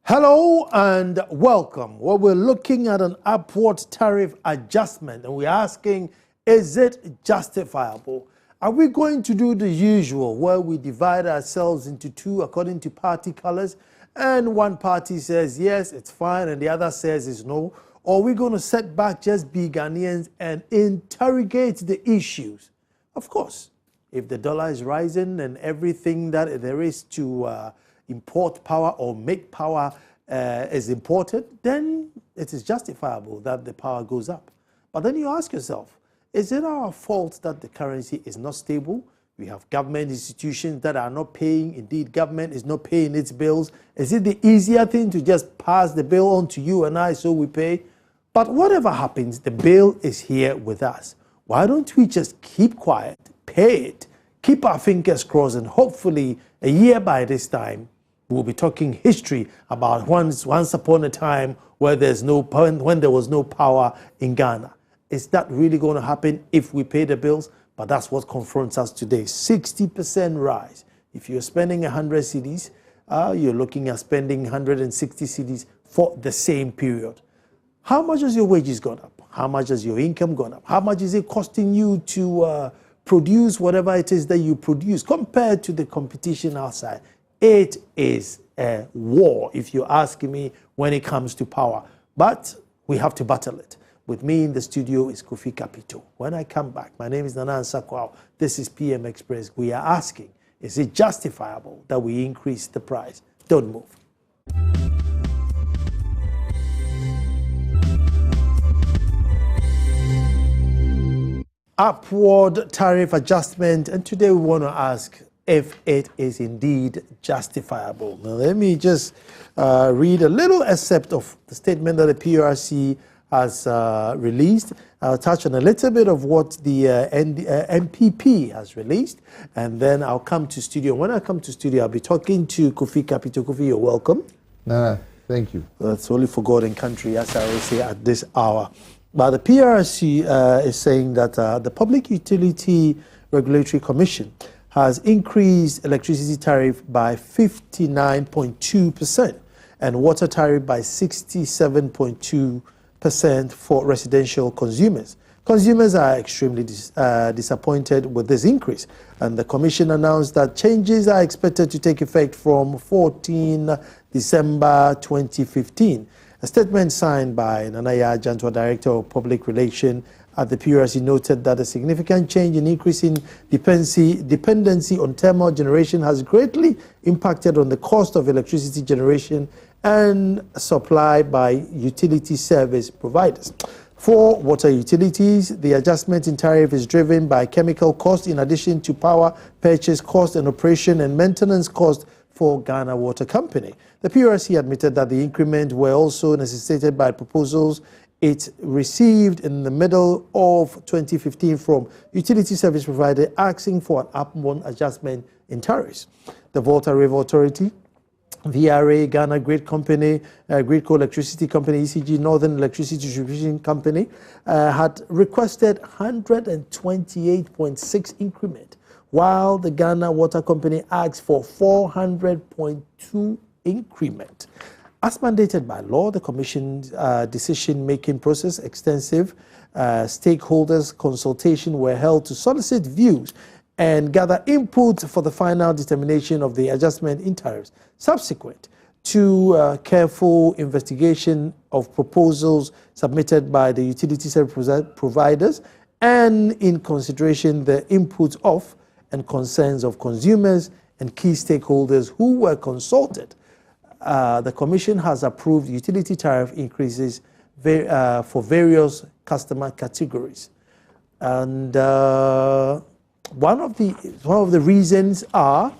Hello and welcome. Well, we're looking at an upward tariff adjustment and we're asking, is it justifiable? Are we going to do the usual where we divide ourselves into two according to party colors and one party says yes, it's fine, and the other says it's no? Or are we going to sit back, just be Ghanaians and interrogate the issues? Of course, if the dollar is rising and everything that there is to import power or make power is imported, then it is justifiable that the power goes up. But then you ask yourself, is it our fault that the currency is not stable? We have government institutions that are not paying. Indeed, government is not paying its bills. Is it the easier thing to just pass the bill on to you and I so we pay? But whatever happens, the bill is here with us. Why don't we just keep quiet, pay it, keep our fingers crossed, and hopefully a year by this time, we'll be talking history about once upon a time when there was no power in Ghana. Is that really going to happen if we pay the bills? But that's what confronts us today. 60% rise. If you're spending 100 cedis, you're looking at spending 160 cedis for the same period. How much has your wages gone up? How much has your income gone up? How much is it costing you to produce whatever it is that you produce compared to the competition outside? It is a war, if you ask me, when it comes to power. But we have to battle it. With me in the studio is Kofi Kapito. When I come back, my name is Nana Sakwao. This is PM Express. We are asking, is it justifiable that we increase the price? Don't move. Upward tariff adjustment, and today we want to ask if it is indeed justifiable. Now let me just read a little excerpt of the statement that the PRC has released. I'll touch on a little bit of what the MPP has released, and then I'll come to studio. When I come to studio, I'll be talking to Kofi Kapito. Kofi, you're welcome. Nah, thank you. That's only for God and country, as I always say at this hour. But the PRC is saying that the Public Utility Regulatory Commission has increased electricity tariff by 59.2% and water tariff by 67.2% for residential consumers. Consumers are extremely disappointed with this increase, and the Commission announced that changes are expected to take effect from 14 December 2015. A statement signed by Nanaya Jantwa, Director of Public Relations at the PRC, noted that a significant change in increasing dependency on thermal generation has greatly impacted on the cost of electricity generation and supply by utility service providers. For water utilities, the adjustment in tariff is driven by chemical costs in addition to power purchase cost and operation and maintenance cost for Ghana Water Company. The PRC admitted that the increment were also necessitated by proposals it received in the middle of 2015 from utility service provider asking for an upward adjustment in tariffs. The Volta River Authority, VRA, Ghana Grid Company, Grid Co-Electricity Company, ECG, Northern Electricity Distribution Company, had requested 128.6 increment, while the Ghana Water Company asked for 400.2 increment. As mandated by law, the Commission's decision-making process, extensive stakeholders' consultation were held to solicit views and gather input for the final determination of the adjustment in tariffs. Subsequent to careful investigation of proposals submitted by the utility service providers and in consideration the input of and concerns of consumers and key stakeholders who were consulted, the Commission has approved utility tariff increases for various customer categories. And one of the reasons are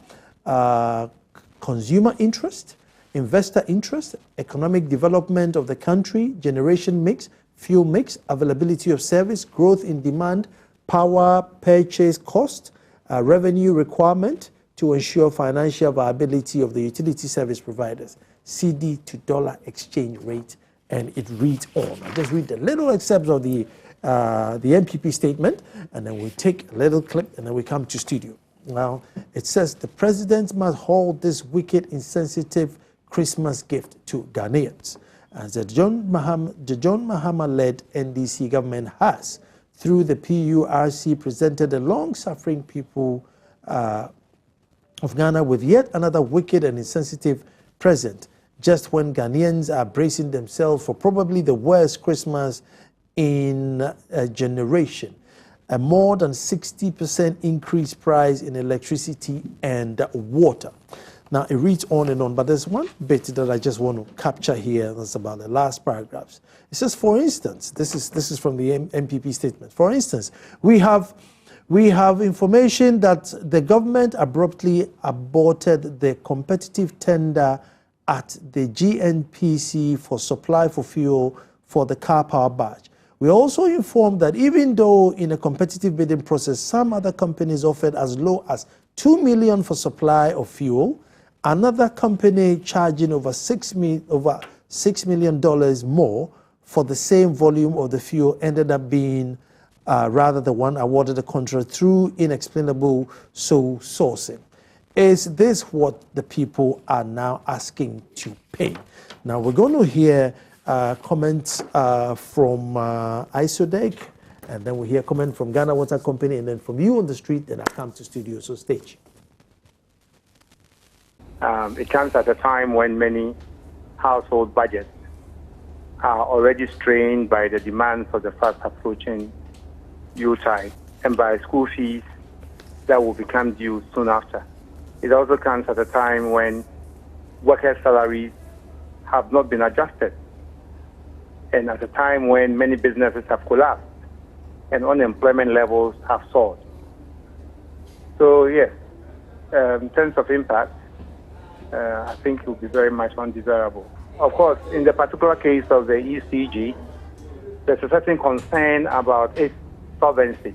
consumer interest, investor interest, economic development of the country, generation mix, fuel mix, availability of service, growth in demand, power purchase cost, revenue requirement to ensure financial viability of the utility service providers, CD to dollar exchange rate, and it reads on. I'll just read a little excerpt of the MPP statement, and then we'll take a little clip, and then we come to studio. Now, it says the president must hold this wicked, insensitive Christmas gift to Ghanaians. As the John Mahama-led NDC government has, through the PURC, presented the long-suffering people of Ghana with yet another wicked and insensitive present, just when Ghanaians are bracing themselves for probably the worst Christmas in a generation. A more than 60% increased price in electricity and water. Now, it reads on and on, but there's one bit that I just want to capture here. That's about the last paragraphs. It says, for instance, this is from the MPP statement. For instance, we have information that the government abruptly aborted the competitive tender at the GNPC for supply for fuel for the car power badge. We are also informed that even though in a competitive bidding process, some other companies offered as low as $2 million for supply of fuel, another company charging over $6 million more for the same volume of the fuel ended up being rather the one awarded the contract through inexplainable sole sourcing. Is this what the people are now asking to pay? Now we're going to hear comments from ISODEC, and then we'll hear comment from Ghana Water Company, and then from you on the street, then I come to studio, so stage. It comes at a time when many household budgets are already strained by the demands of the fast approaching Yuletide and by school fees that will become due soon after. It also comes at a time when workers' salaries have not been adjusted, and at a time when many businesses have collapsed and unemployment levels have soared. So yes, in terms of impact, I think it will be very much undesirable. Of course, in the particular case of the ECG, there's a certain concern about its solvency,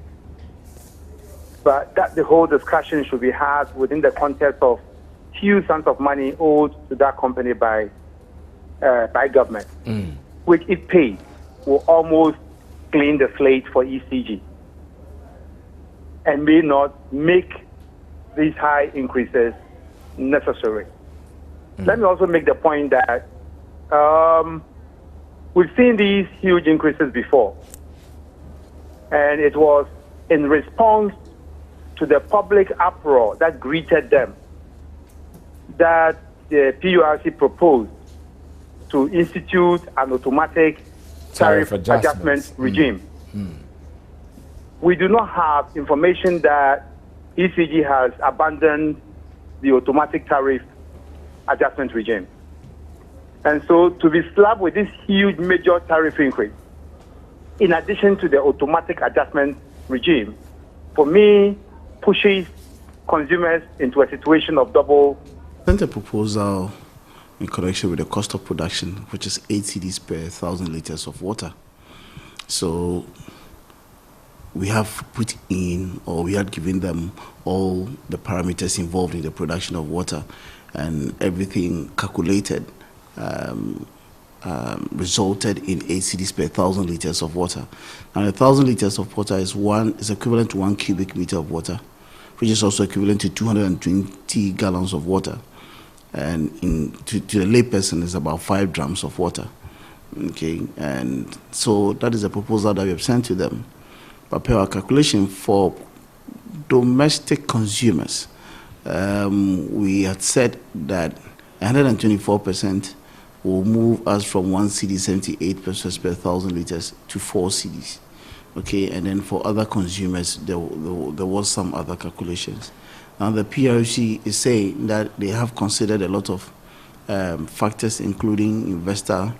but that the whole discussion should be had within the context of huge sums of money owed to that company by government, which, if paid, will almost clean the slate for ECG and may not make these high increases necessary. Let me also make the point that we've seen these huge increases before, and it was in response to the public uproar that greeted them that the PURC proposed to institute an automatic tariff adjustment regime. We do not have information that ECG has abandoned the automatic tariff adjustment regime. And so to be slapped with this huge major tariff increase, in addition to the automatic adjustment regime, for me, pushes consumers into a situation of double. Sent a proposal in connection with the cost of production, which is 8 cedis per 1,000 liters of water. So we have put in, or we had given them all the parameters involved in the production of water, and everything calculated resulted in 8 cedis per 1,000 liters of water. Now, 1,000 liters of water is equivalent to 1 cubic meter of water, which is also equivalent to 220 gallons of water. And to the layperson is about 5 drams of water. Okay, and so that is a proposal that we have sent to them. But per our calculation for domestic consumers, we had said that 124% will move us from 1 CD 78 pesos per 1,000 liters to 4 CDs. Okay, and then for other consumers, there was some other calculations. Now the PRC is saying that they have considered a lot of factors, including investor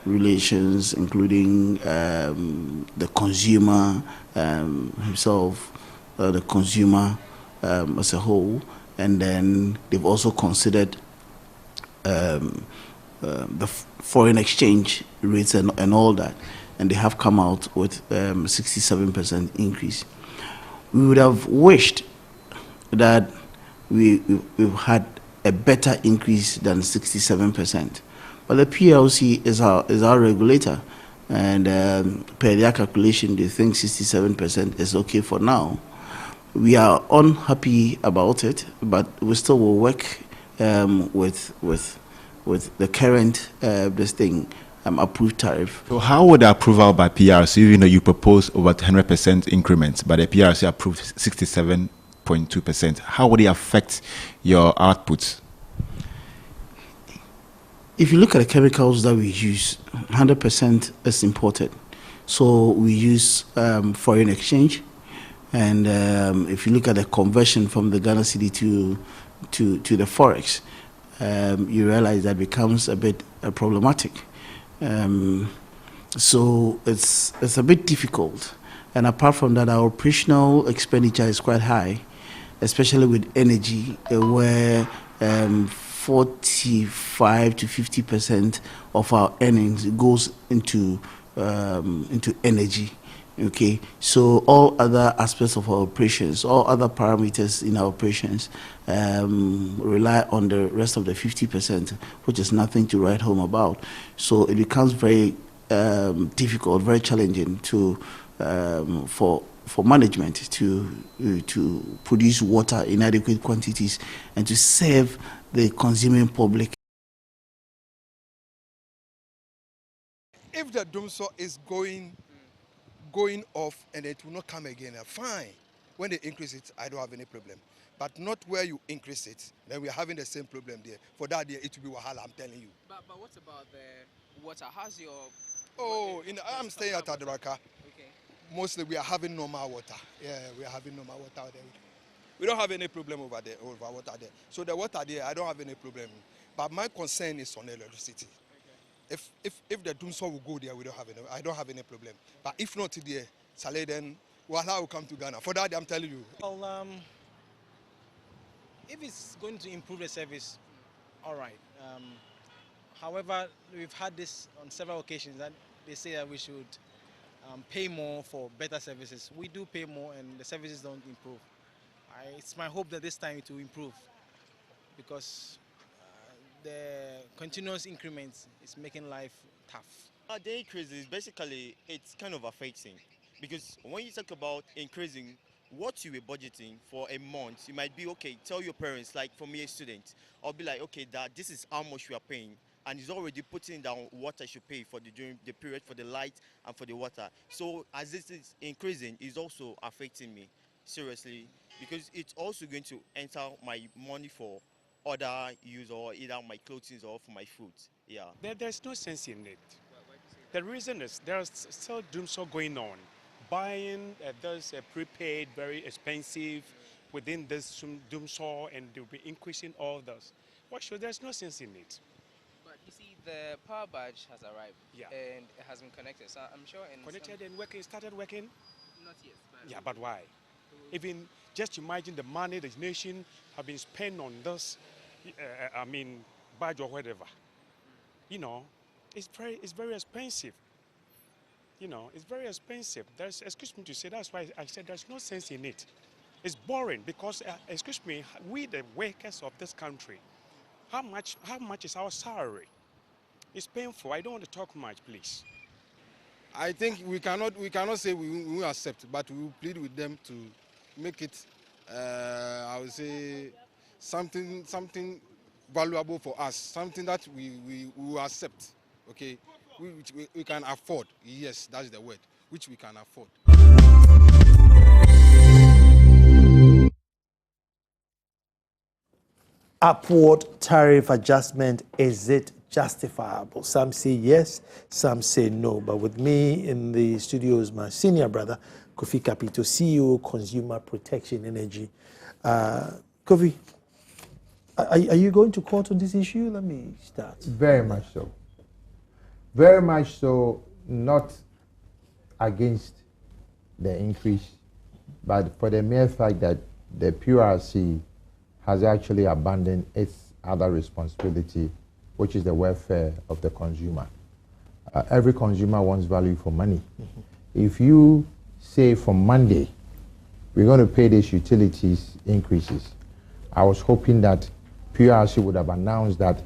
relations, including the consumer himself, the consumer as a whole, and then they've also considered the foreign exchange rates and all that, and they have come out with 67% increase. We would have wished that we've had a better increase than 67%. But the PLC is our regulator, and per their calculation, they think 67% is okay for now. We are unhappy about it, but we still will work with with the current approved tariff. So how would the approval by PRC, even though you propose over 100% increments, but the PRC approved 67.2%, how would it affect your outputs? If you look at the chemicals that we use, 100% is imported. So we use foreign exchange, and if you look at the conversion from the Ghana cedi to the forex, you realize that becomes a bit problematic. So it's a bit difficult. And apart from that, our operational expenditure is quite high, especially with energy, where 45 to 50% of our earnings goes into energy. Okay, so all other aspects of our operations, all other parameters in our operations rely on the rest of the 50%, which is nothing to write home about. So it becomes very difficult, very challenging for management to produce water in adequate quantities and to serve the consuming public. If the Dumso is going off and it will not come again, fine. When they increase it, I don't have any problem. But not where you increase it, then we are having the same problem there. For that day, it will be wahala, I'm telling you. But what about the water? How's your... Oh, I'm staying at Adraka. Okay. Mostly we are having normal water. Yeah, we are having normal water there. We don't have any problem over there, over water there. So the water there, I don't have any problem. But my concern is on electricity. Okay. If the Dumso will go there, I don't have any problem. But if not there, Saleh, then Wahala will come to Ghana. For that, I'm telling you. Well, if it's going to improve the service, all right. However, we've had this on several occasions that they say that we should pay more for better services. We do pay more and the services don't improve. It's my hope that this time it will improve because the continuous increments is making life tough. The increase is basically, it's kind of affecting because when you talk about increasing what you were budgeting for a month, you might be, okay, tell your parents, like for me, a student, I'll be like, okay, Dad, this is how much we are paying. And he's already putting down what I should pay for during the period for the light and for the water. So as this is increasing, it's also affecting me seriously because it's also going to enter my money for other use or either my clothing or for my food. Yeah. There's no sense in it. The reason is there's still Dumso going on. Buying those prepaid, very expensive within this Dumso, and they'll be increasing all those. Well, sure, there's no sense in it. But you see, the power badge has arrived, yeah, and it has been connected. So I'm sure connected and working, started working. Not yet. Yeah, but why? Even just imagine the money the nation have been spent on this. Badge or whatever. You know, it's very expensive. You know, it's very expensive. Excuse me to say, that's why I said there's no sense in it. It's boring because, excuse me, we the workers of this country, how much is our salary? It's painful. I don't want to talk much, please. I think we cannot say we will accept, but we will plead with them to make it, I would say, something valuable for us, something that we will accept, okay? We can afford. Yes, that's the word, which we can afford. Upward tariff adjustment, is it justifiable? Some say yes, some say no. But with me in the studio is my senior brother, Kofi Kapito, CEO, Consumer Protection Energy. Kofi, are you going to court on this issue? Let me start. Very much so. Very much so, not against the increase, but for the mere fact that the PRC has actually abandoned its other responsibility, which is the welfare of the consumer. Every consumer wants value for money. Mm-hmm. If you say from Monday, we're going to pay these utilities increases, I was hoping that PRC would have announced that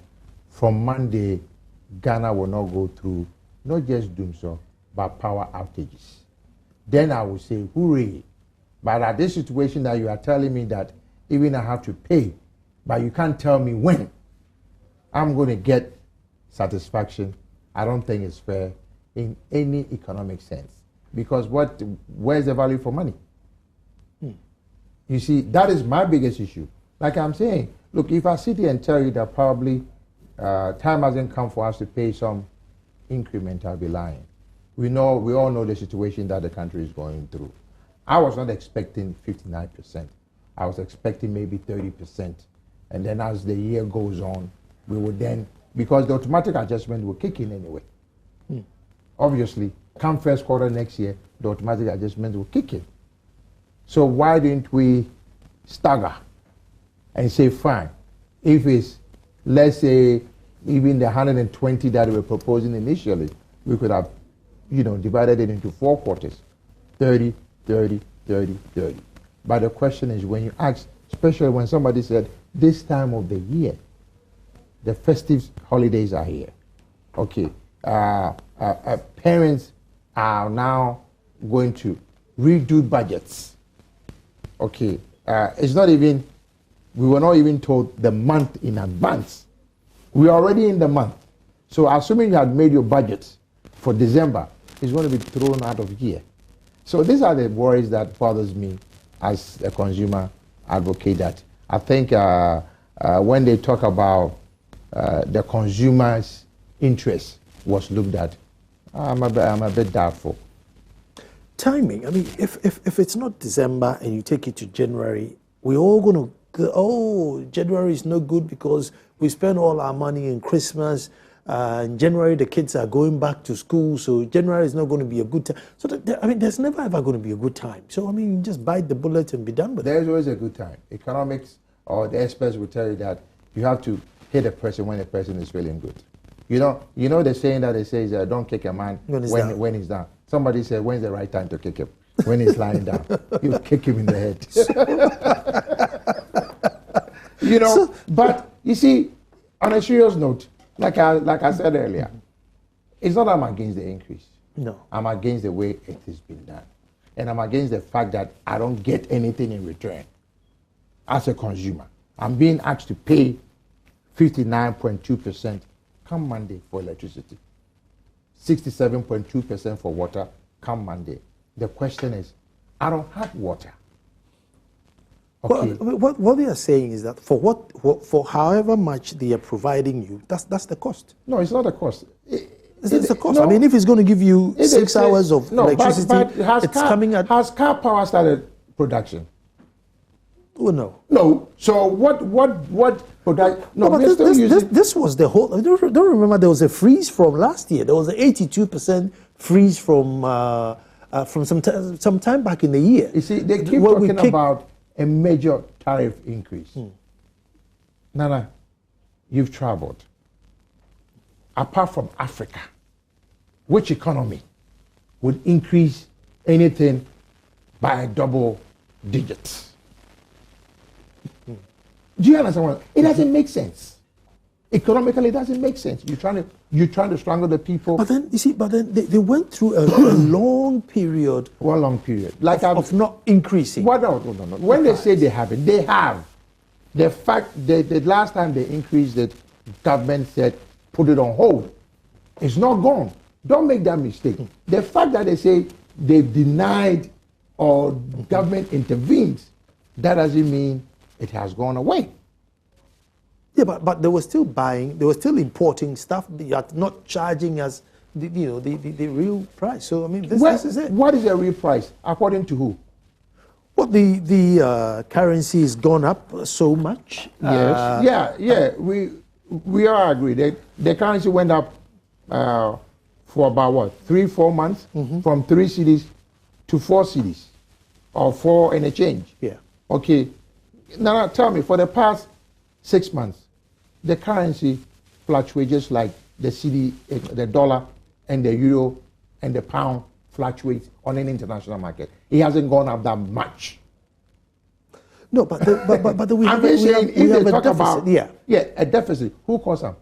from Monday, Ghana will not go through not just Dumso, but power outages. Then I would say, hooray. But at this situation that you are telling me that even I have to pay, but you can't tell me when, I'm going to get satisfaction, I don't think it's fair in any economic sense. Because where's the value for money? You see, that is my biggest issue. Like I'm saying, look, if I sit here and tell you that probably time hasn't come for us to pay some increment, I'll be lying. We all know the situation that the country is going through. I was not expecting 59%. I was expecting maybe 30%. And then as the year goes on, we would then, because the automatic adjustment will kick in anyway. Obviously, come first quarter next year, the automatic adjustment will kick in. So why didn't we stagger and say, fine, if it's, let's say, even the 120 that we were proposing initially, we could have, divided it into 4 quarters, 30, 30, 30, 30. But the question is, when you ask, especially when somebody said, this time of the year, the festive holidays are here. Okay, parents are now going to redo budgets. Okay, it's not even, we were not even told the month in advance. We are already in the month. So assuming you had made your budgets for December, it's going to be thrown out of here. So these are the worries that bothers me as a consumer advocate. That I think when they talk about the consumer's interest was looked at, I'm a bit doubtful. Timing. I mean, if it's not December and you take it to January, we're all going to go, oh, January is no good because we spend all our money in Christmas. In January, the kids are going back to school, so January is not going to be a good time. So, there's never ever going to be a good time. So, you just bite the bullet and be done with it. There's always a good time. Economics or the experts will tell you that you have to hit a person when a person is feeling good. You know the saying that they say is don't kick a man when he's down. Somebody said, when's the right time to kick him? When he's lying down. You kick him in the head. But you see, on a serious note, like I said earlier, it's not that I'm against the increase. No. I'm against the way it has been done. And I'm against the fact that I don't get anything in return as a consumer. I'm being asked to pay 59.2% come Monday for electricity, 67.2% for water come Monday. The question is, I don't have water. Okay. What they are saying is that for however much they are providing you, that's the cost. No, it's not a cost. It's a cost. No, if it's going to give you 6 hours of electricity, it's coming at... Has Car Power started production? Oh, no. No. So what production? No, but this was the whole... Don't remember there was a freeze from last year. There was an 82% freeze from some time back in the year. You see, they keep talking about a major tariff increase. Nana, you've traveled. Apart from Africa, which economy would increase anything by double digits? Do you understand what? It doesn't make sense. Economically, it doesn't make sense. You're trying to strangle the people. But then you see, they went through a long period. One long period, of not increasing. No. When they say they haven't, they have. The fact that the last time they increased it, government said put it on hold. It's not gone. Don't make that mistake. The fact that they say they've denied or government intervenes, that doesn't mean it has gone away. Yeah, but they were still buying, they were still importing stuff, yet not charging us the real price. So this is it. What is the real price? According to who? Well, the currency has gone up so much. Yes. We all agree. The currency went up for about 3-4 months, from 3 cedis to 4 cedis, or 4 and a change. Yeah. Okay. Now tell me, for the past 6 months, the currency fluctuates just like the cedi, the dollar, and the euro, and the pound fluctuates on an international market. It hasn't gone up that much. No, but we have a deficit. About, a deficit. Who caused them?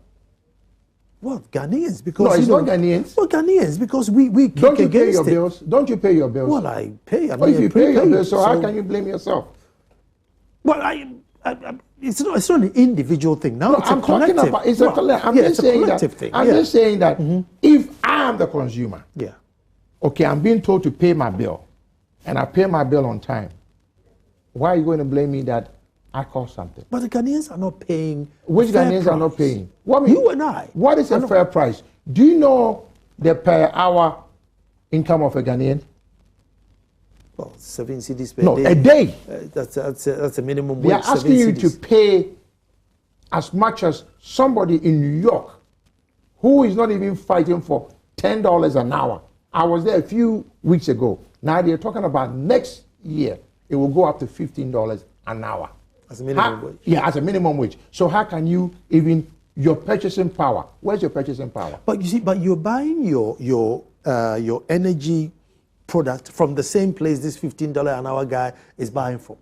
Well, Ghanaians, because no, it's not Ghanaians. Well, Ghanaians, because we don't you pay your bills? Don't you pay your bills? Well, I pay. If you pay your bills, so how can you blame yourself? Well, It's not an individual thing. Now No, it's I'm a collective. talking about, it's a collective. I'm yeah, just it's a saying collective that, thing. I'm yeah. just saying that if I am the consumer, Yeah. okay, I'm being told to pay my bill, and I pay my bill on time, why are you going to blame me that I caused something? But the Ghanaians are not paying. Which a fair Ghanaians are not price. paying? What You and I. What is a fair price? Do you know the per hour income of a Ghanaian? Well, 7 cedis per No, day. a day. That's a minimum They wage. are asking 7 you to cedis. pay as much as somebody in New York who is not even fighting for $10 an hour. I was there a few weeks ago. Now they're talking about next year, it will go up to $15 an hour. As a minimum wage. Yeah, as a minimum wage. So how can you even, your purchasing power, where's your purchasing power? But you see, but you're buying your energy product from the same place this $15 an hour guy is buying from.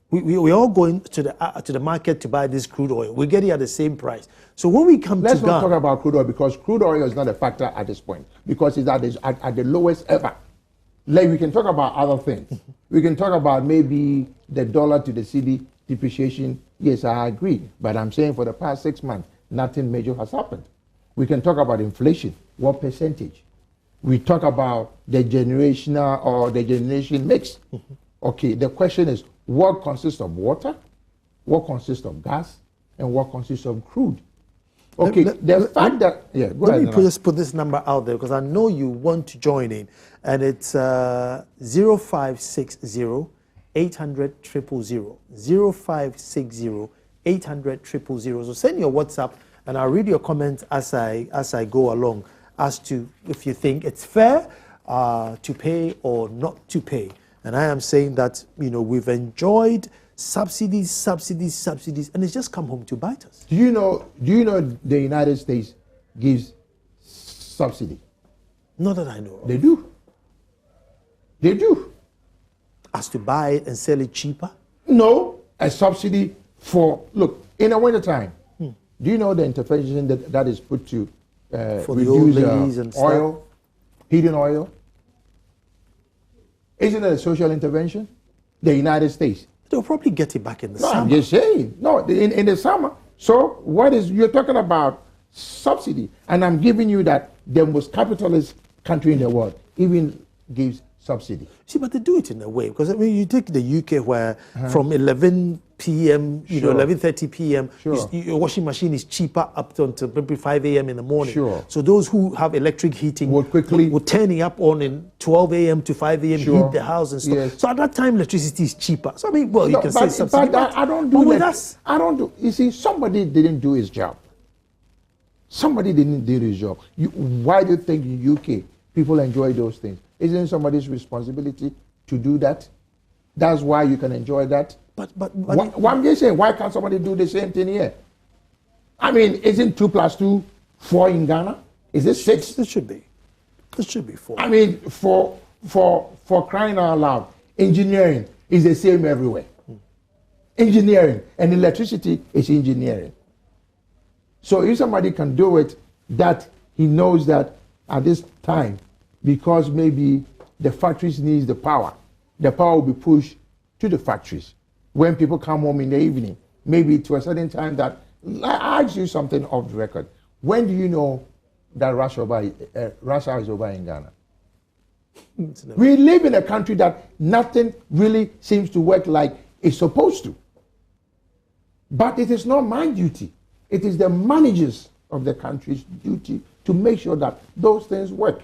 We're all going to the market to buy this crude oil. We get it at the same price. So when we come Let's to not Ghana, talk about crude oil, because crude oil is not a factor at this point, because it's at the lowest ever. Like, we can talk about other things. We can talk about maybe the dollar to the cedi depreciation. Yes, I agree. But I'm saying for the past 6 months, nothing major has happened. We can talk about inflation. What percentage? We talk about the generational or the generation mix. Okay, the question is, what consists of water? What consists of gas? And what consists of crude? Okay, the fact that, yeah, go ahead. let me just put this number out there because I know you want to join in. And it's 0560 800 000. 0560 800 000. So send your WhatsApp and I'll read your comments as I go along as to if you think it's fair to pay or not to pay. And I am saying that, you know, we've enjoyed subsidies, and it's just come home to bite us. Do you know the United States gives subsidy? Not that I know of. They do. They do. As to buy it and sell it cheaper? No, a subsidy for, look, in the wintertime, do you know the intervention that is put to for the old reduce ladies and oil, stuff? heating oil? Isn't it a social intervention? The United States. They'll probably get it back in the No, summer. I'm just saying. No, in the summer. So you're talking about subsidy, and I'm giving you that the most capitalist country in the world even gives subsidy. See, but they do it in a way, because I mean, you take the UK where from 11 p.m., you know, 11:30 p.m., your washing machine is cheaper up to until maybe 5 a.m. in the morning. Sure. So those who have electric heating would turn it up on in 12 a.m. to 5 a.m. heat the house and stuff. Yes. So at that time, electricity is cheaper. So I mean, well, you can say subsidy. But I don't do that. I don't do. You see, somebody didn't do his job. Somebody didn't do his job. Why do you think in UK people enjoy those things? Isn't it somebody's responsibility to do that? That's why you can enjoy that. But I'm just saying, why can't somebody do the same thing here? I mean, isn't 2 + 2 4 in Ghana? Is it 6? It should be. It should be 4. I mean, for crying out loud, engineering is the same everywhere. Engineering and electricity is engineering. So if somebody can do it, that he knows that at this time, because maybe the factories needs the power will be pushed to the factories. When people come home in the evening, maybe to a certain time that, I ask you something off the record. When do you know that rush hour is over in Ghana? We live in a country that nothing really seems to work like it's supposed to. But it is not my duty. It is the managers of the country's duty to make sure that those things work.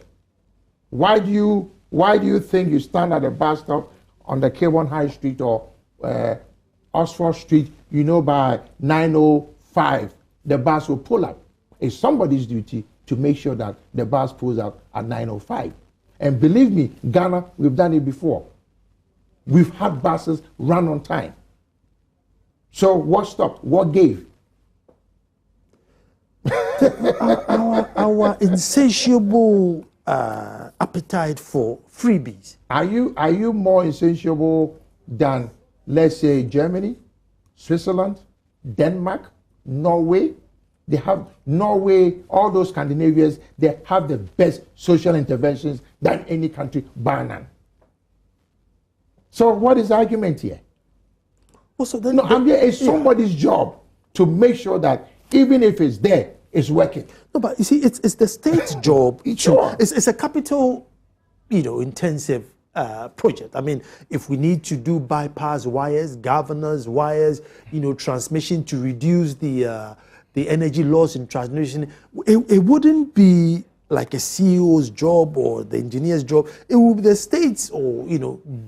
Why do you think you stand at a bus stop on the K1 High Street or Oxford Street, you know by 9:05 the bus will pull up? It's somebody's duty to make sure that the bus pulls out at 9:05. And believe me, Ghana, we've done it before. We've had buses run on time. So what stopped? What gave? Our insatiable appetite for freebies. Are you more insatiable than, let's say, Germany, Switzerland, Denmark, Norway? They have Norway, all those Scandinavians, they have the best social interventions than any country, bar none. So what is the argument here? Also, then No, it's somebody's job to make sure that even if it's there, it's working. No, but you see, it's the state's job. Sure. It's a capital, intensive project. I mean, if we need to do bypass wires, governors wires, transmission to reduce the energy loss in transmission, it wouldn't be like a CEO's job or the engineer's job. It would be the state's or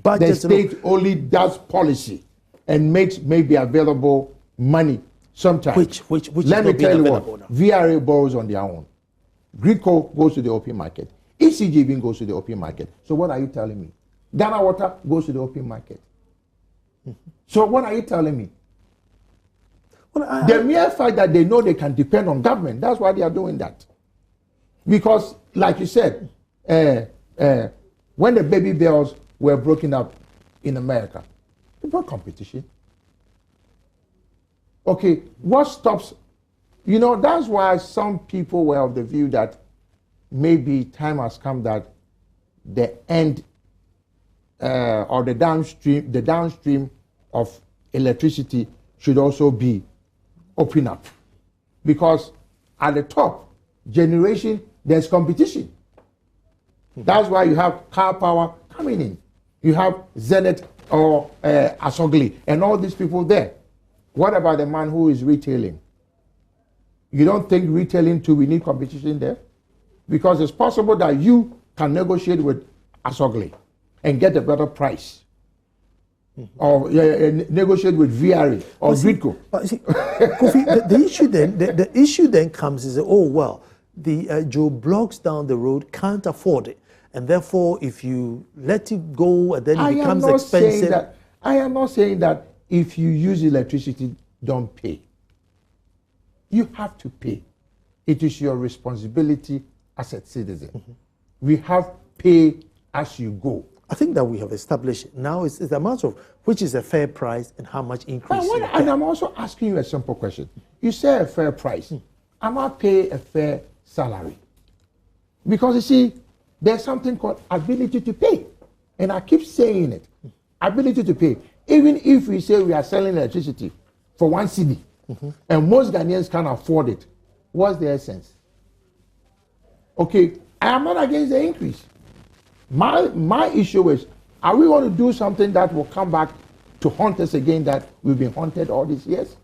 budget. The state only does policy and makes maybe available money sometimes. Which Let me tell you what, VRA borrows on their own. Grico goes to the open market. ECG even goes to the open market. So what are you telling me? Ghana Water goes to the open market. So what are you telling me? Well, the mere fact that they know they can depend on government, that's why they are doing that. Because, like you said, when the baby bells were broken up in America, it brought competition. Okay, what stops? That's why some people were of the view that maybe time has come that the end or the downstream of electricity should also be open up. Because at the top, generation, there's competition. That's why you have car power coming in. You have Zenith or Asogli and all these people there. What about the man who is retailing? You don't think retailing too, we need competition there? Because it's possible that you can negotiate with Asogli and get a better price. Or negotiate with VRA or Gridco. But see, Kofi, the issue then comes is, the Joe Blocks down the road can't afford it. And therefore, if you let it go and then it becomes expensive. I am not saying that if you use electricity, don't pay. You have to pay. It is your responsibility as a citizen. We have pay as you go. I think that we have established it. Now it's the amount of which is a fair price and how much increase. And I'm also asking you a simple question. You say a fair price. Am I pay a fair salary? Because you see, there's something called ability to pay. And I keep saying it. Ability to pay. Even if we say we are selling electricity for 1 cedi, and most Ghanaians can't afford it, what's the essence? Okay, I am not against the increase. My issue is, are we going to do something that will come back to haunt us again that we've been haunted all these years?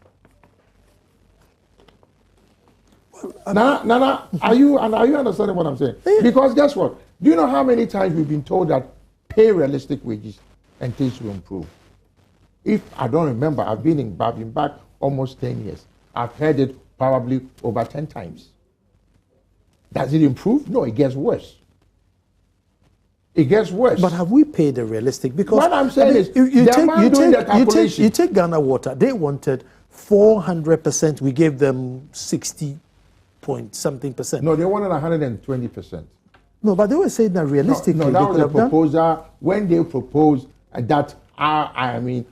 Nana, are you understanding what I'm saying? Yeah. Because guess what? Do you know how many times we've been told that pay realistic wages and things will improve? If I don't remember, I've been back almost 10 years. I've heard it probably over 10 times. Does it improve? No, it gets worse. It gets worse. But have we paid the realistic? Because what I'm saying is, you take Ghana Water. They wanted 400%. We gave them 60-point-something%. No, they wanted 120%. No, but they were saying that realistically. No, that was a proposal. When they proposed that,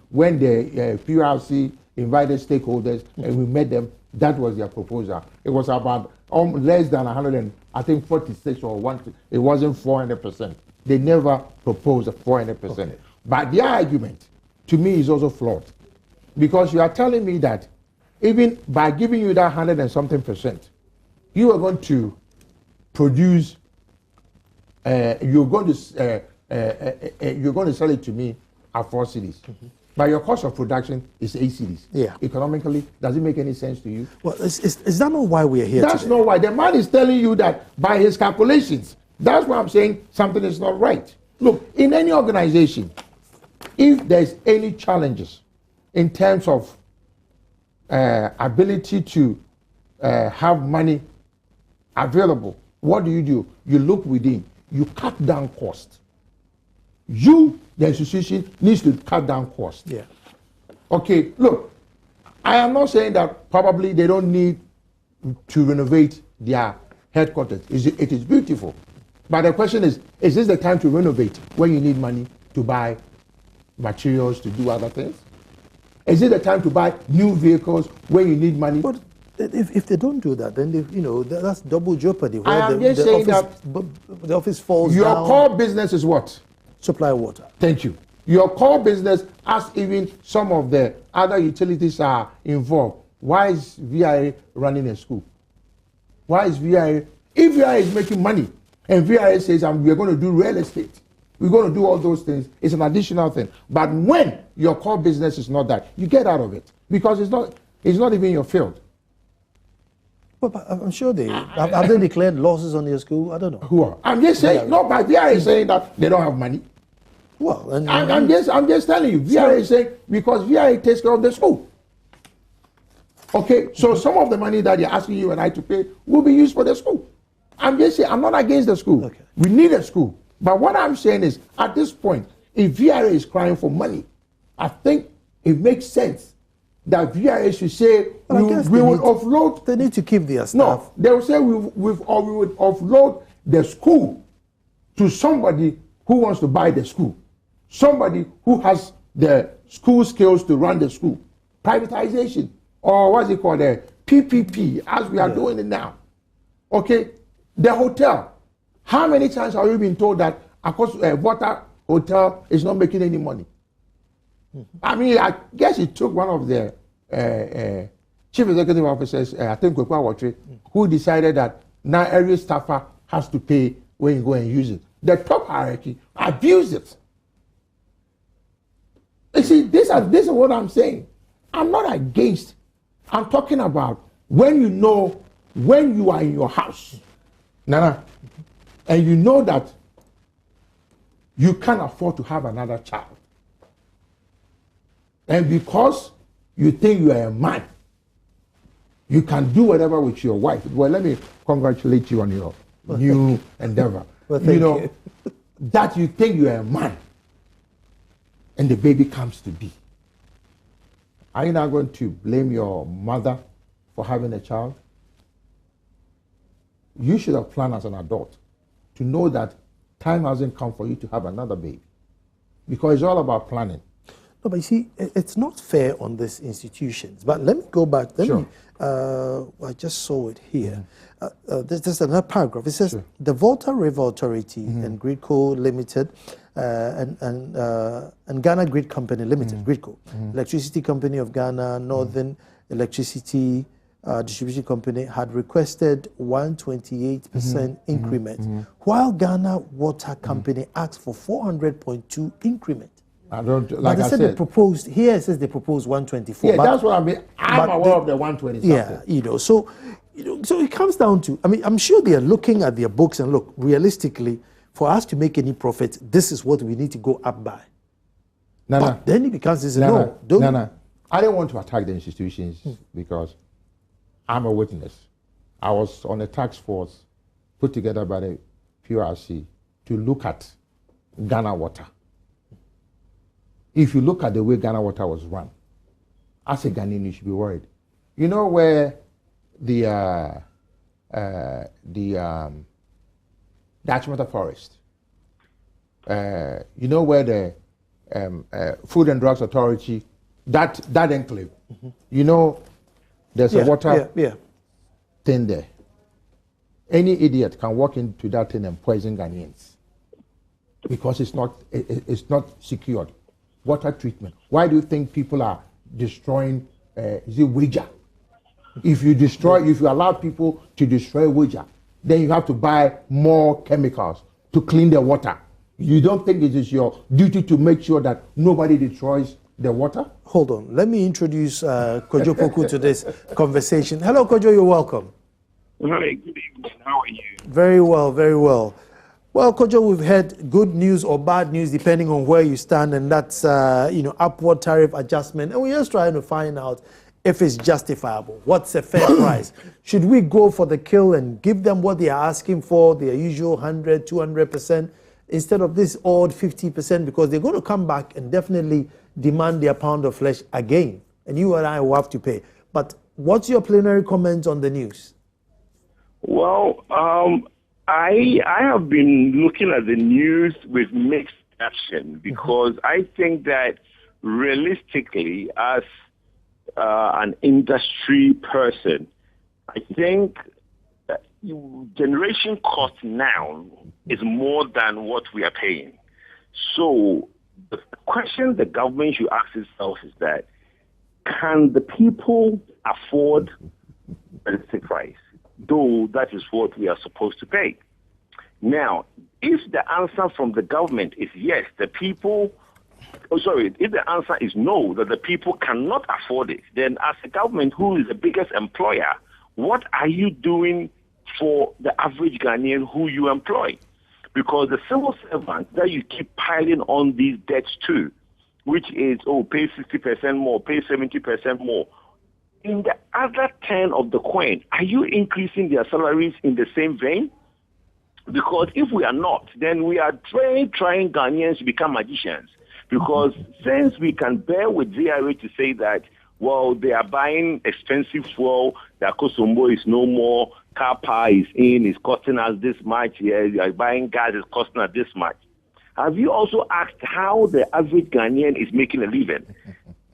when the PRC invited stakeholders and we met them, that was their proposal. It was about less than 46 or 1. It wasn't 400%. They never proposed a 400%. Okay. But their argument, to me, is also flawed. Because you are telling me that even by giving you that 100 and something %, you are going to produce, you're going to sell it to me at 4 cedis. But your cost of production is 8 cedis. Yeah. Economically, does it make any sense to you? Well, is that not why we are here That's today? not why. The man is telling you that by his calculations. That's why I'm saying something is not right. Look, in any organization, if there's any challenges in terms of ability to have money available, what do? You look within. You cut down costs. The institution, needs to cut down costs. Yeah. Okay, look, I am not saying that probably they don't need to renovate their headquarters. It is beautiful. But the question is this the time to renovate when you need money to buy materials to do other things? Is it the time to buy new vehicles when you need money? But if they don't do that, then that's double jeopardy. Where I am just saying that the office falls your down. core business is what? Supply water. Thank you. your core business, as even some of the other utilities are involved, why is VIA running a school? Why is VIA? If VIA is making money and VIA says we're going to do real estate, we're going to do all those things, it's an additional thing. But when your core business is not that, you get out of it because it's not even your field. But I'm sure have they declared losses on their school? I don't know. Who are? I'm just saying, no, but VIA is saying that they don't have money. Well, I'm just telling you, VIA is saying because VIA takes care of the school. Okay, so some of the money that you're asking you and I to pay will be used for the school. I'm just saying, I'm not against the school. Okay. We need a school. But what I'm saying is, at this point, if VIA is crying for money, I think it makes sense that VIA should say we would offload. They need to keep their staff. No, they will say we would offload the school to somebody who wants to buy the school, somebody who has the school skills to run the school. Privatization, or what's it called, the PPP, as we are doing it now. Okay, the hotel. How many times have you been told that Water Hotel is not making any money? I mean, I guess it took one of the chief executive officers, I think Kwekwa Watri, who decided that now every staffer has to pay when you go and use it. The top hierarchy abused it. You see, this is what I'm saying. I'm not against. I'm talking about when you know, when you are in your house, Nana, and you know that you can't afford to have another child. And because you think you are a man, you can do whatever with your wife. Well, let me congratulate you on your new endeavor. Well, thank you. That you think you are a man and the baby comes to be. Are you not going to blame your mother for having a child? You should have planned as an adult to know that time hasn't come for you to have another baby. Because it's all about planning. No, but you see, it's not fair on these institutions. But let me go back. I just saw it here. There's another paragraph. It says, the Volta River Authority and Gridco Limited and Ghana Grid Company Limited, Gridco, Electricity Company of Ghana, Northern Electricity Distribution Company had requested 128% increment, while Ghana Water Company asked for 400.2 increment. I don't, like but they said they proposed, here it says they proposed 124. Yeah, that's what I mean. I'm aware of the 120 something. Yeah, so it comes down to, I mean, I'm sure they are looking at their books and look, realistically, for us to make any profit, this is what we need to go up by. But then it becomes, no. I don't want to attack the institutions because I'm a witness. I was on a task force put together by the PRC to look at Ghana Water. If you look at the way Ghana Water was run, as a Ghanaian, you should be worried. You know where the Achimota Forest, you know where the Food and Drugs Authority, that enclave, you know, there's a water thing there. Any idiot can walk into that thing and poison Ghanaians because it's not secured. Water treatment. Why do you think people are destroying Ouija? If you allow people to destroy Ouija, then you have to buy more chemicals to clean the water. You don't think it is your duty to make sure that nobody destroys the water? Hold on. Let me introduce Kojo Poku to this conversation. Hello, Kojo. You're welcome. Hi, good evening. How are you? Very well, very well. Well, Kojo, we've had good news or bad news depending on where you stand, and that's upward tariff adjustment. And we're just trying to find out if it's justifiable. What's a fair price? Should we go for the kill and give them what they are asking for, their usual 100, 200%, instead of this odd 50%? Because they're going to come back and definitely demand their pound of flesh again, and you and I will have to pay. But what's your plenary comment on the news? Well, I have been looking at the news with mixed reaction because I think that realistically, as an industry person, I think that generation cost now is more than what we are paying. So the question the government should ask itself is that, can the people afford a realistic price? Though that is what we are supposed to pay. Now, if the answer from the government is yes, if the answer is no, that the people cannot afford it, then as a government who is the biggest employer, what are you doing for the average Ghanaian who you employ? Because the civil servants that you keep piling on these debts to, which is, pay 60% more, pay 70% more, in the other turn of the coin, are you increasing their salaries in the same vein? Because if we are not, then we are trying Ghanaians to become magicians. Because since we can bear with ZRA to say that, well, they are buying expensive fuel, the Akosombo is no more, car power is in, it's costing us this much, you are buying gas, it's costing us this much. Have you also asked how the average Ghanaian is making a living?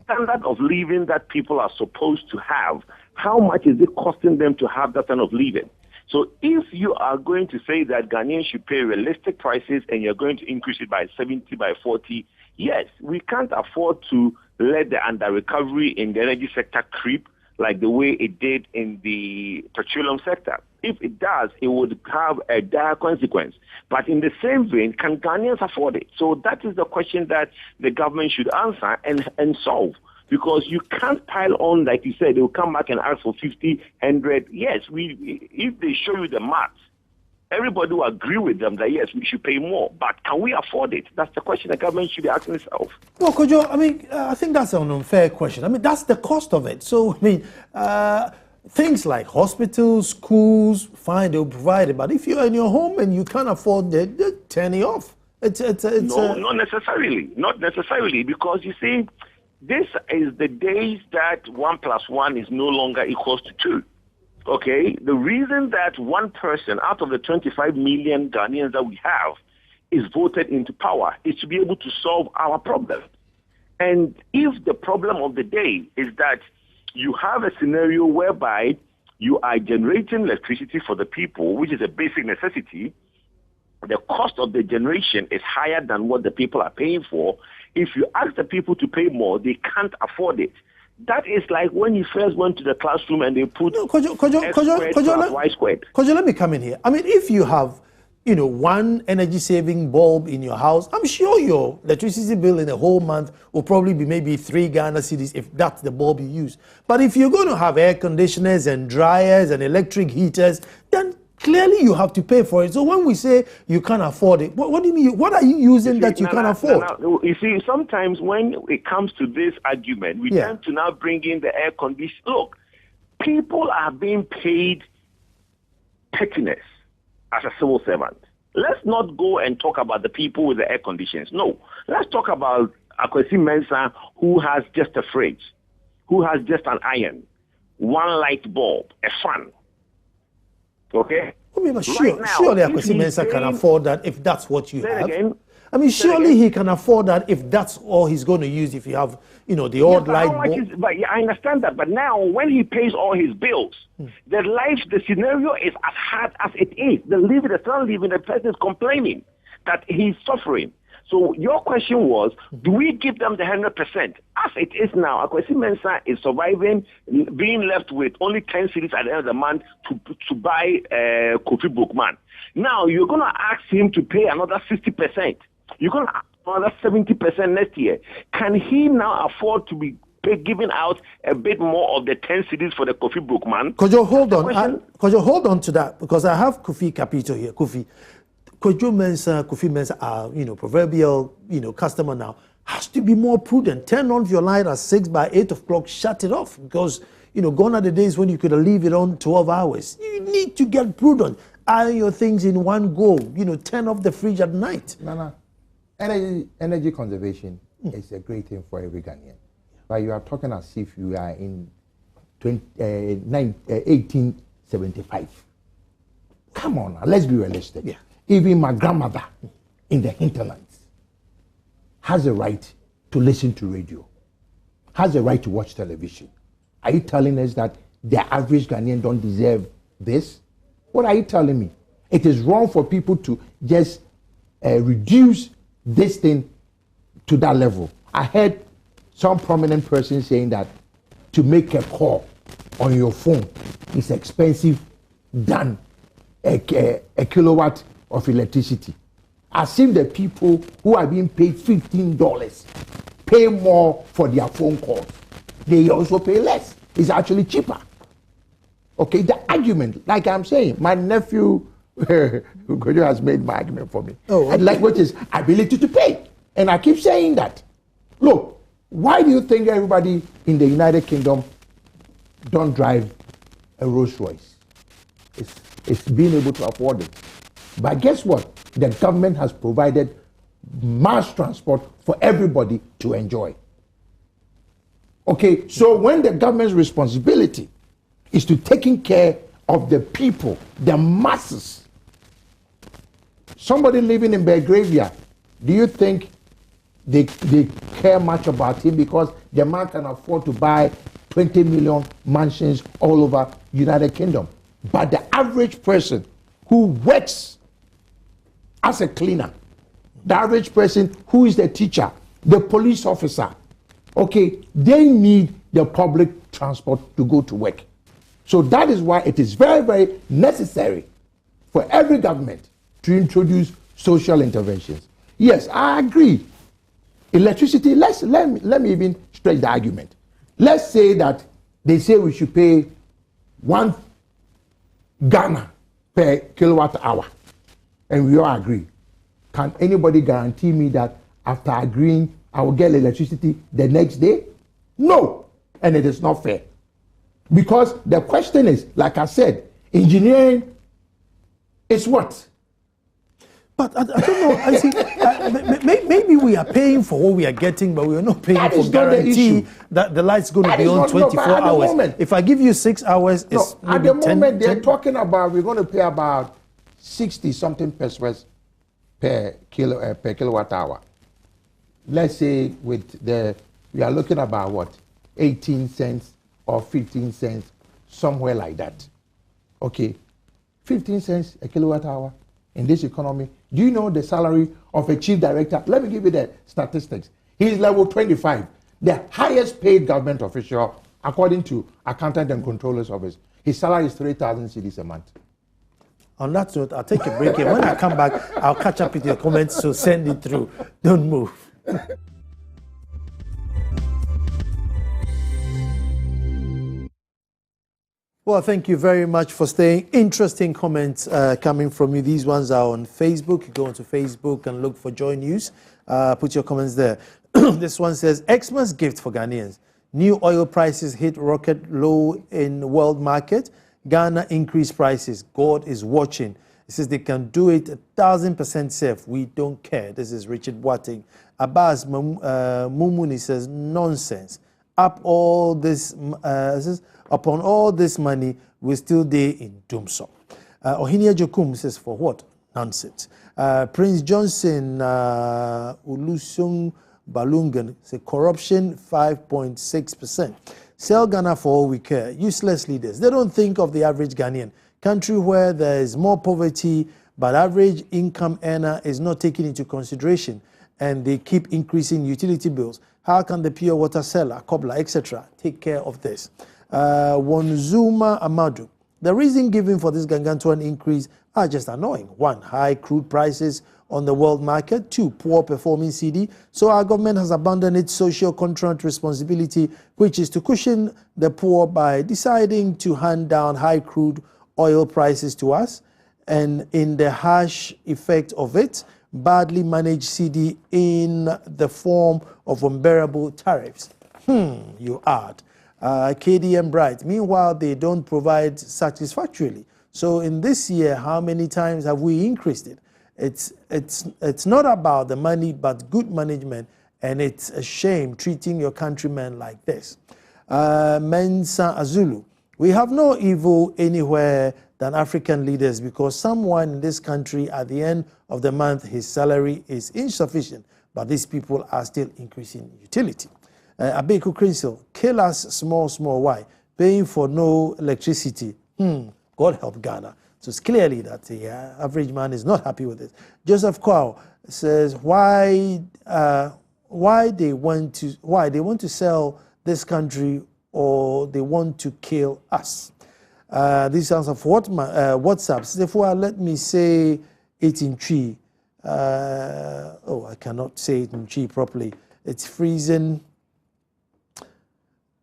Standard of living that people are supposed to have, how much is it costing them to have that kind of living? So if you are going to say that Ghanaians should pay realistic prices and you're going to increase it by 70, by 40, yes, we can't afford to let the under-recovery in the energy sector creep like the way it did in the petroleum sector. If it does, it would have a dire consequence. But in the same vein, can Ghanaians afford it? So that is the question that the government should answer and solve. Because you can't pile on, like you said, they will come back and ask for 50, 100. Yes, if they show you the maths, everybody will agree with them that, yes, we should pay more. But can we afford it? That's the question the government should be asking itself. Well, Kojo, I think that's an unfair question. that's the cost of it. So, things like hospitals, schools, fine, they'll provide it. But if you're in your home and you can't afford it, they'll turn it off. Not necessarily. Not necessarily, because you see, this is the days that 1 + 1 is no longer equals to 2. Okay? The reason that one person out of the 25 million Ghanaians that we have is voted into power is to be able to solve our problem. And if the problem of the day is that you have a scenario whereby you are generating electricity for the people, which is a basic necessity, the cost of the generation is higher than what the people are paying for. If you ask the people to pay more, they can't afford it. That is like when you first went to the classroom and they put X squared plus Y squared. Kojo, let me come in here. If you have, one energy-saving bulb in your house, I'm sure your electricity bill in a whole month will probably be maybe 3 Ghana cedis if that's the bulb you use. But if you're going to have air conditioners and dryers and electric heaters, then clearly you have to pay for it. So when we say you can't afford it, what do you mean? What are you using that you can't afford? You see, sometimes when it comes to this argument, we tend to now bring in the air conditioning. Look, people are being paid pettiness as a civil servant. Let's not go and talk about the people with the air conditions. No, let's talk about Akwesi Mensah, who has just a fridge, who has just an iron, 1 light bulb, a fan. Okay? Surely Akwesi Mensah can afford that if that's what you have. Again, surely he can afford that if that's all he's going to use, if you have, the odd light bulb. But I understand that. But now, when he pays all his bills, the scenario is as hard as it is. The person is complaining that he's suffering. So your question was, do we give them the 100%? As it is now, Akwesi Mensah is surviving, being left with only 10 cedis at the end of the month to buy Kofi Bookman. Now, you're going to ask him to pay another 60%. You're going to ask another 70% next year. Can he now afford to be giving out a bit more of the 10 cedis for the Kofi Bookman? Kojo, hold on. Kojo, hold on to that, because I have Kofi Capito here. Kofi Mensah, our proverbial customer now, has to be more prudent. Turn on your light at 6, by 8 o'clock, shut it off, because gone are the days when you could leave it on 12 hours. You need to get prudent. Iron your things in one go. Turn off the fridge at night. Energy conservation is a great thing for every Ghanaian. But you are talking as if you are in 1875. Come on, let's be realistic. Yeah. Even my grandmother in the hinterlands has a right to listen to radio, has a right to watch television. Are you telling us that the average Ghanaian don't deserve this? What are you telling me? It is wrong for people to just reduce this thing to that level. I heard some prominent person saying that to make a call on your phone is expensive than a kilowatt of electricity. As if the people who are being paid $15 pay more for their phone calls. They also pay less. It's actually cheaper. Okay, the argument, like I'm saying, my nephew Kojo has made my argument for me. Oh, okay. And like which is ability to pay. And I keep saying that. Look, why do you think everybody in the United Kingdom don't drive a Rolls Royce? It's being able to afford it. But guess what? The government has provided mass transport for everybody to enjoy. Okay, so when the government's responsibility is to taking care of the people, the masses, somebody living in Belgravia, do you think they care much about him because the man can afford to buy 20 million mansions all over United Kingdom? But the average person who works as a cleaner, the average person who is the teacher, the police officer, okay, they need the public transport to go to work. So that is why it is very, very necessary for every government to introduce social interventions. Yes, I agree. Electricity, let me even stretch the argument. Let's say that they say we should pay 1 Ghana per kilowatt hour, and we all agree. Can anybody guarantee me that after agreeing, I will get electricity the next day? No, and it is not fair. Because the question is, like I said, engineering is what? But I don't know. I see. Maybe we are paying for what we are getting, but we are not paying for guarantee that the light's going to be on 24 hours. Moment, if I give you 6 hours, it's at maybe the moment 10, they're talking about we're going to pay about 60 something pesos per kilowatt hour. Let's say we are looking about what, 18 cents or 15 cents, somewhere like that. Okay, 15 cents a kilowatt hour in this economy. Do you know the salary of a chief director? Let me give you the statistics. He's level 25, the highest paid government official according to Accountant and Controller's Office. His salary is 3,000 cedis a month. On that note, I'll take a break, and when I come back, I'll catch up with your comments, so send it through. Don't move. Well, thank you very much for staying. Interesting comments coming from you. These ones are on Facebook. You go onto Facebook and look for Joy News. Put your comments there. This one says, Xmas gift for Ghanaians. New oil prices hit rocket low in world market. Ghana increased prices. God is watching. It says they can do it 1,000% safe. We don't care. This is Richard Boateng. Abbas Mumuni says, nonsense. Upon all this money, we still there in Doomsor. Ohinia Jokum says, for what? Nonsense. Prince Johnson Ulusung Balungan says, corruption 5.6%. Sell Ghana for all we care. Useless leaders. They don't think of the average Ghanaian. Country where there is more poverty, but average income earner is not taken into consideration, and they keep increasing utility bills. How can the pure water seller, cobbler, etc. take care of this? Wanzuma Amadu. The reason given for this gargantuan increase are just annoying. 1, high crude prices on the world market. 2, poor performing CD. So our government has abandoned its social contract responsibility, which is to cushion the poor by deciding to hand down high crude oil prices to us. And in the harsh effect of it, badly managed CD in the form of unbearable tariffs. You add. KDM Bright. Meanwhile, they don't provide satisfactorily. So in this year, how many times have we increased it? It's not about the money, but good management, and it's a shame treating your countrymen like this. Mensa Azulu. We have no evil anywhere than African leaders, because someone in this country at the end of the month, his salary is insufficient, but these people are still increasing utility. Abeku Crinsil, kill us small, why? Paying for no electricity. God help Ghana. So it's clearly that the average man is not happy with it. Joseph Kwao says, why why they want to sell this country or they want to kill us. This sounds of what WhatsApp. Therefore, let me say it in Chi. I cannot say it in Chi properly. It's freezing.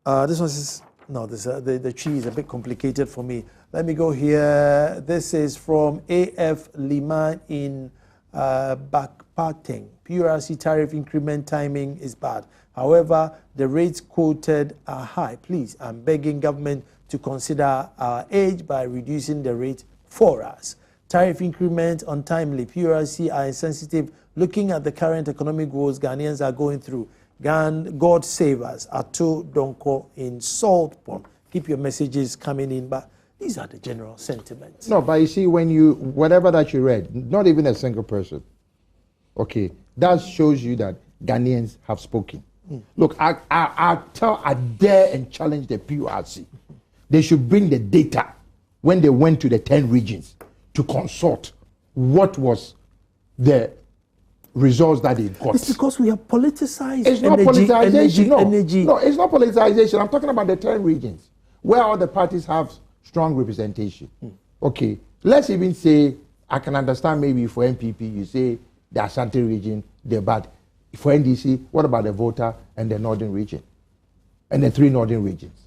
This one says no. The Chi is a bit complicated for me. Let me go here. This is from AF Liman in Bakpateng. PRC tariff increment timing is bad. However, the rates quoted are high. Please, I'm begging government to consider our age by reducing the rate for us. Tariff increment untimely. PRC are insensitive. Looking at the current economic woes Ghanaians are going through. God save us. Ato Donko in Salt Pond. Keep your messages coming in, but these are the general sentiments. No, but you see, whatever that you read, not even a single person, okay, that shows you that Ghanaians have spoken. Look, I dare and challenge the PRC. They should bring the data when they went to the 10 regions to consult what was the results that they got. It's because we have politicized it's not politicization. No, it's not politicization. I'm talking about the 10 regions where all the parties have strong representation. Okay, let's even say, I can understand maybe for MPP, you say the Ashanti region, they're bad. For NDC, what about the Volta and the Northern region? And the 3 Northern regions?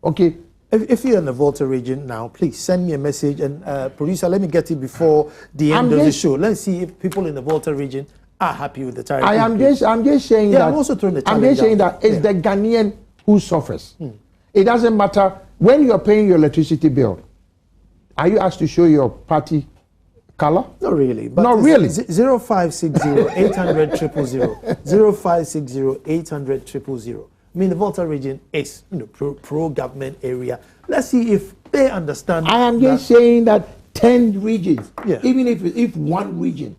Okay. If you're in the Volta region now, please send me a message. And producer, let me get it before the end of the show. Let's see if people in the Volta region are happy with the tariff. I'm just saying that. I'm also throwing the I'm just saying that it's the Ghanaian who suffers. It doesn't matter when you're paying your electricity bill. Are you asked to show your party color? Not really. But not really. 0560 800 000. 0560 800 000. I mean, the Volta region is pro-government area. Let's see if they understand. I am just saying that 10 regions, even if one region,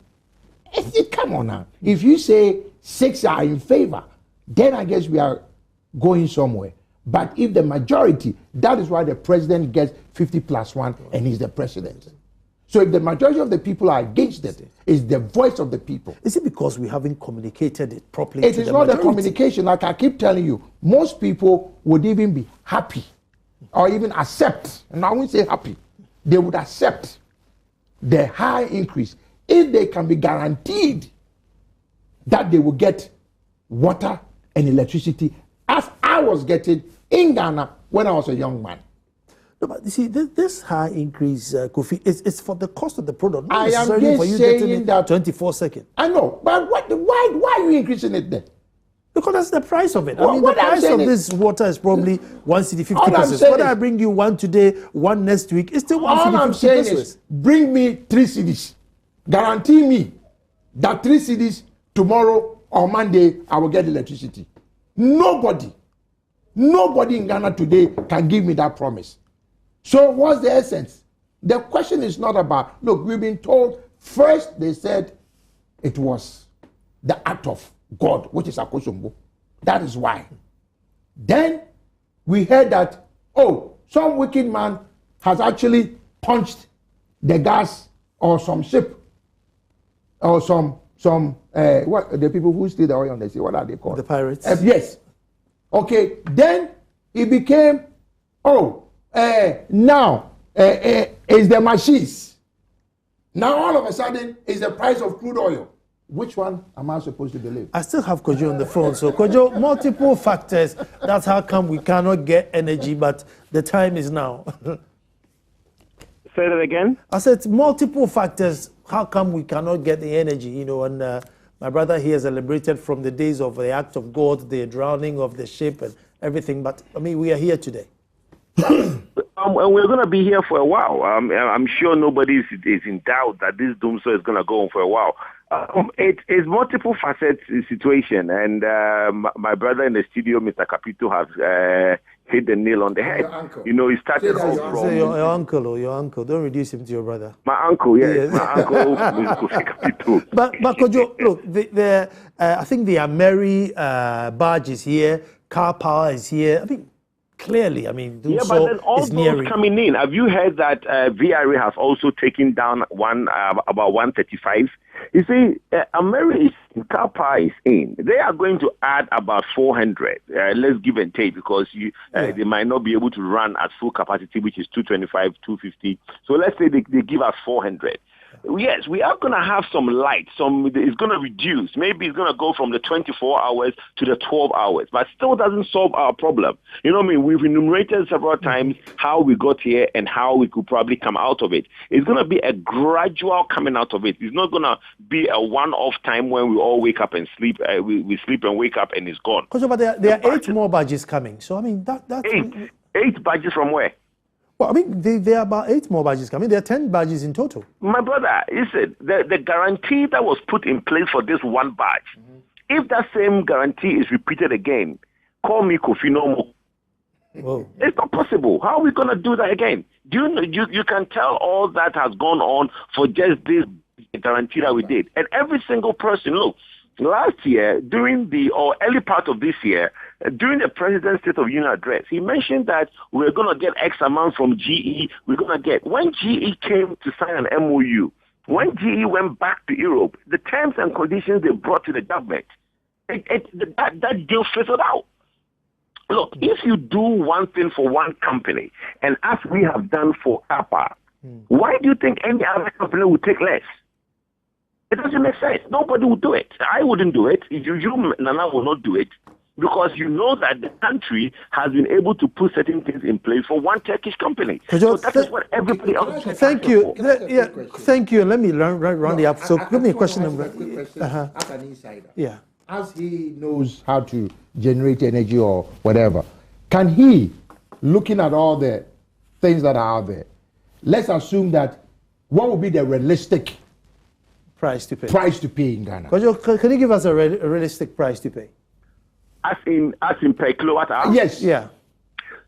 come on now. If you say 6 are in favor, then I guess we are going somewhere. But if the majority, that is why the president gets 50+1 and he's the president. So if the majority of the people are against it, it's the voice of the people. Is it because we haven't communicated it properly? It is not the communication. Like I keep telling you, most people would even be happy or even accept, and I won't say happy, they would accept the high increase if they can be guaranteed that they will get water and electricity as I was getting in Ghana when I was a young man. No, but you see, this high increase, Kofi, it's for the cost of the product. Not necessarily for you getting it that 24 seconds. I know, but why are you increasing it then? Because that's the price of it. I mean, the price of this water is probably 1 cedi 50 pesos. Whether I bring you one today, one next week, it's still 1 cedi 50 pesos. Is bring me 3 cedis. Guarantee me that 3 cedis tomorrow or Monday I will get electricity. Nobody in Ghana today can give me that promise. So what's the essence? The question is not about, look, we've been told, first they said it was the act of God, which is Akosombo. That is why. Then we heard that, some wicked man has actually punched the gas or some ship or what the people who steal the oil on the sea, what are they called? The pirates. Yes. Okay, then it became, now it's the machines. Now all of a sudden it's the price of crude oil. Which one am I supposed to believe? I still have Kojo on the phone. So Kojo, multiple factors. That's how come we cannot get energy, but the time is now. Say that again? I said multiple factors. How come we cannot get the energy? And my brother here is celebrated from the days of the act of God, the drowning of the ship and everything. But I mean, we are here today. And we're going to be here for a while. I'm sure nobody is in doubt that this doomsday is going to go on for a while. It's multiple facets situation, and my brother in the studio, Mr. Capito, has hit the nail on the head. He started off from... Your uncle. Don't reduce him to your brother. My uncle, yes. My uncle, Mr. Capito. But Kojo, look, I think the Ameri barge is here, car power is here. I mean, clearly. I mean, yeah, but then all is those nearing. coming in. Have you heard that VRA has also taken down about 135? You see, America, Kapa is in. They are going to add about 400. Let's give and take, because they might not be able to run at full capacity, which is 225, 250. So let's say they give us 400. Yes, we are going to have some light. It's going to reduce. Maybe it's going to go from the 24 hours to the 12 hours, but still doesn't solve our problem. You know what I mean? We've enumerated several times how we got here and how we could probably come out of it. It's going to be a gradual coming out of it. It's not going to be a one-off time when we all wake up and sleep. We sleep and wake up and it's gone. But there are 8 more badges coming. So, I mean, that's... 8 badges from where? Well, I mean, there are about 8 more badges coming. There are 10 badges in total. My brother, listen, the guarantee that was put in place for this one badge, if that same guarantee is repeated again, call me Kofi no more. Whoa. It's not possible. How are we going to do that again? You can tell all that has gone on for just this guarantee that we did. And every single person, look, last year, early part of this year, during the President's State of Union address, he mentioned that we're going to get X amount from GE. We're going to get, when GE came to sign an MOU, when GE went back to Europe, the terms and conditions they brought to the government, that deal fizzled out. Look, if you do one thing for one company, and as we have done for Kappa, why do you think any other company would take less? It doesn't make sense. Nobody would do it. I wouldn't do it. You, Nana, will not do it. Because you know that the country has been able to put certain things in place for one Turkish company. So that is what everybody else is. Thank you. Thank you. Let me round it up. So give me a question. As an insider. Yeah. As he knows how to generate energy or whatever, can he, looking at all the things that are out there, let's assume that what would be the realistic price to pay in Ghana? Can you give us a realistic price to pay? As in per kilowatt hour? Yes. Yeah.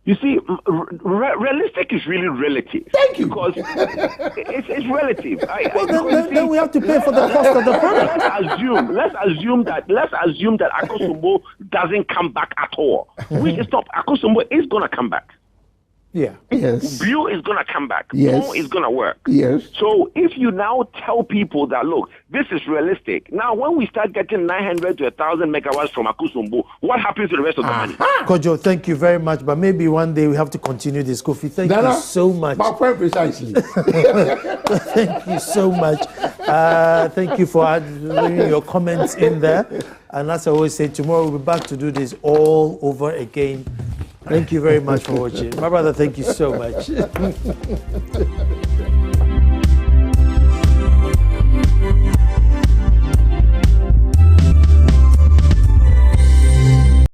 You see, realistic is really relative. Thank you. Because it's relative. Then we have to pay for the cost of the product. Let's assume that Akosombo doesn't come back at all. Which is not. Akosombo is going to come back. Yeah. Yes. Blue is going to come back. Yes. Blue is going to work. Yes. So if you now tell people that, look, this is realistic. Now, when we start getting 900 to 1,000 megawatts from Akusumbu, what happens to the rest of the money? Kojo, thank you very much. But maybe one day we have to continue this. Kofi, thank you so much. My point precisely. Thank you so much. Thank you for leaving your comments in there. And as I always say, tomorrow we'll be back to do this all over again. Thank you very much for watching. My brother, thank you so much.